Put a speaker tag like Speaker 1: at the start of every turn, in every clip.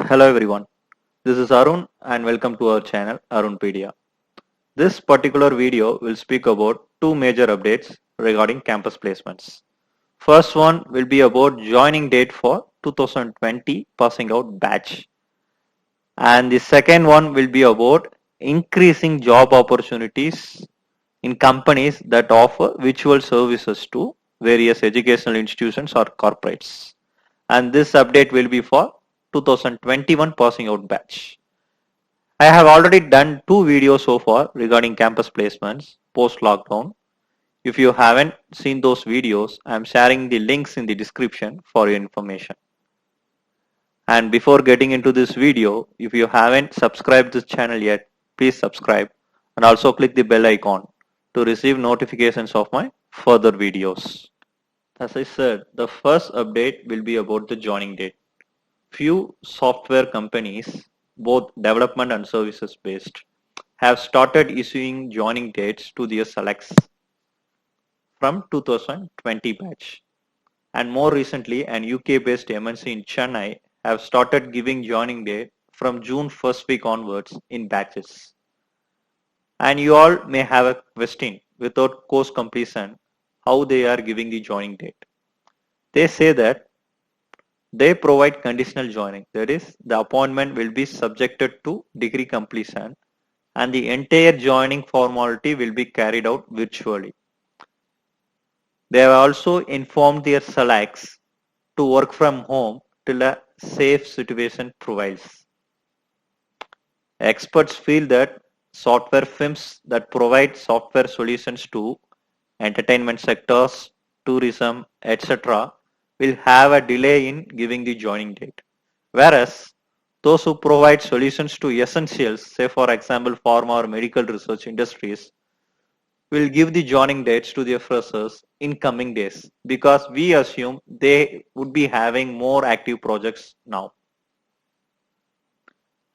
Speaker 1: Hello everyone, this is Arun and welcome to our channel Arunpedia. This particular video will speak about two major updates regarding campus placements. First one will be about joining date for 2020 passing out batch, and the second one will be about increasing job opportunities in companies that offer virtual services to various educational institutions or corporates. And this update will be for 2021 passing out batch. I have already done two videos so far regarding campus placements post lockdown. If you haven't seen those videos, I am sharing the links in the description for your information. And before getting into this video, if you haven't subscribed this channel yet, please subscribe and also click the bell icon to receive notifications of my further videos. As I said, the first update will be about the joining date. Few software companies, both development and services based, have started issuing joining dates to their selects from 2020 batch. And more recently, an UK based MNC in Chennai have started giving joining date from June first week onwards in batches. And you all may have a question without course completion how they are giving the joining date. They say that they provide conditional joining, that is, the appointment will be subjected to degree completion and the entire joining formality will be carried out virtually. They have also informed their selects to work from home till a safe situation prevails. Experts feel that software firms that provide software solutions to entertainment sectors, tourism, etc. will have a delay in giving the joining date. Whereas those who provide solutions to essentials, say for example pharma or medical research industries, will give the joining dates to their freshers in coming days because we assume they would be having more active projects now.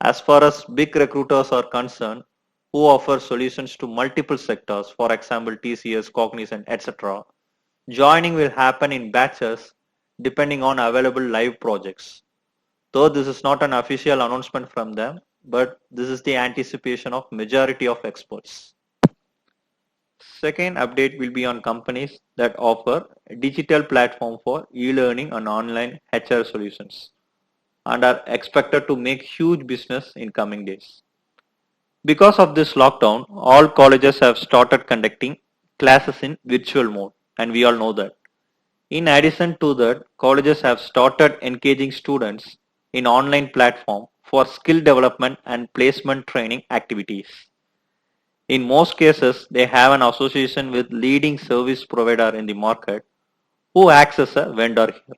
Speaker 1: As far as big recruiters are concerned, who offer solutions to multiple sectors, for example TCS, Cognizant, etc., joining will happen in batches depending on available live projects. Though this is not an official announcement from them, but this is the anticipation of majority of experts. Second update will be on companies that offer a digital platform for e-learning and online HR solutions and are expected to make huge business in coming days. Because of this lockdown, all colleges have started conducting classes in virtual mode, and we all know that. In addition to that, colleges have started engaging students in online platform for skill development and placement training activities. In most cases, they have an association with leading service provider in the market who acts as a vendor here.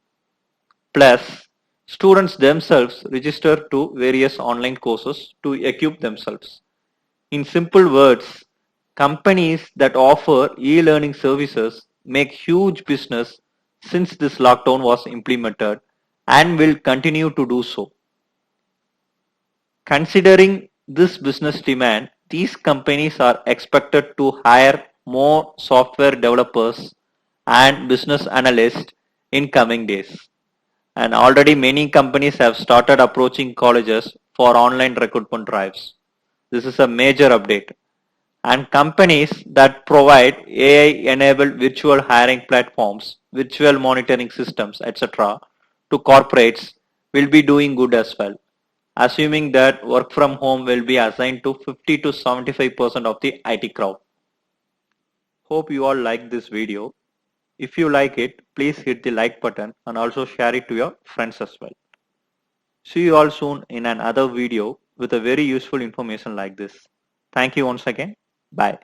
Speaker 1: Plus, students themselves register to various online courses to equip themselves. In simple words, companies that offer e-learning services make huge business since this lockdown was implemented and will continue to do so. Considering this business demand, these companies are expected to hire more software developers and business analysts in coming days. And already many companies have started approaching colleges for online recruitment drives. This is a major update. And companies that provide AI-enabled virtual hiring platforms, virtual monitoring systems, etc. to corporates will be doing good as well, assuming that work from home will be assigned to 50 to 75% of the IT crowd. Hope you all like this video. If you like it, please hit the like button and also share it to your friends as well. See you all soon in another video with a very useful information like this. Thank you once again. Bye.